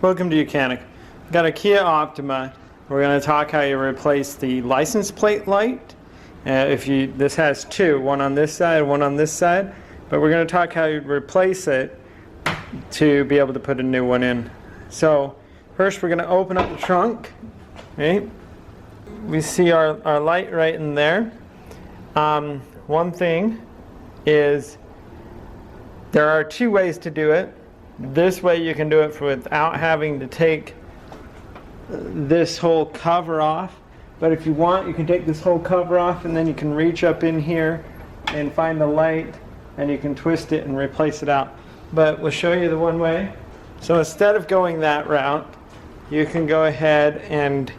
Welcome to YOUCANIC. Got a Kia Optima. We're going to talk how you replace the license plate light. This has two, one on this side, one on this side, but we're going to talk how you replace it to be able to put a new one in. So first we're going to open up the trunk. Right? We see our light right in there. One thing is there are two ways to do it. This way you can do it without having to take this whole cover off. But if you want, you can take this whole cover off and then you can reach up in here and find the light and you can twist it and replace it out. But we'll show you the one way. So instead of going that route, you can go ahead and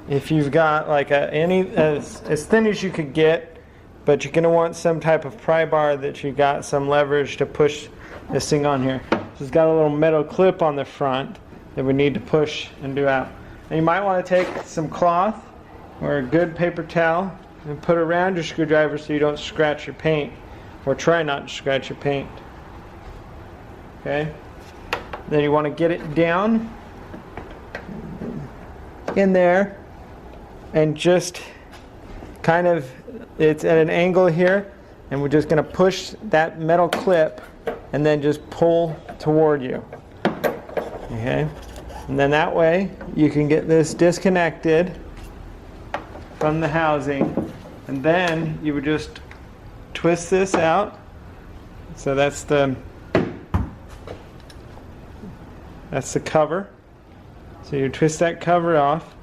if you've got like as thin as you could get, but you're going to want some type of pry bar that you got some leverage to push this thing on here. So it's got a little metal clip on the front that we need to push and do out. And you might want to take some cloth or a good paper towel and put it around your screwdriver so you don't scratch your paint, or try not to scratch your paint. Okay? Then you want to get it down in there and just kind of, it's at an angle here, and we're just going to push that metal clip and then just pull toward you. Okay? And then that way you can get this disconnected from the housing, and then you would just twist this out. So that's the cover. So you twist that cover off.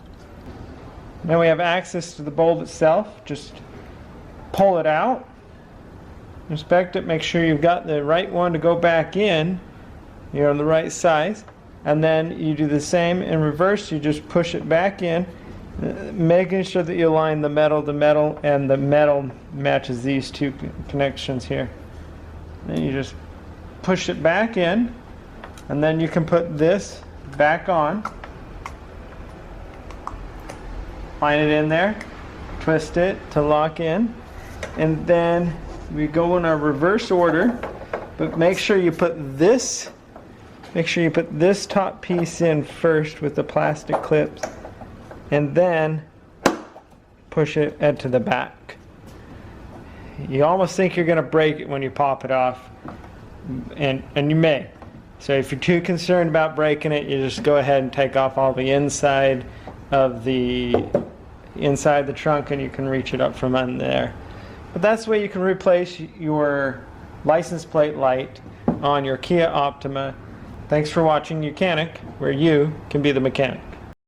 Now we have access to the bulb itself. Just pull it out, inspect it, make sure you've got the right one to go back in. You're on the right size, and then you do the same in reverse. You just push it back in, making sure that you align the metal to metal, and the metal matches these two connections here. Then you just push it back in, and then you can put this back on. Line it in there, twist it to lock in, and then we go in our reverse order, but make sure you put this top piece in first with the plastic clips, and then push it to the back. You almost think you're going to break it when you pop it off, and you may. So if you're too concerned about breaking it, you just go ahead and take off all the inside of the trunk, and you can reach it up from under there. But that's the way you can replace your license plate light on your Kia Optima. Thanks for watching YOUCANIC, where you can be the mechanic.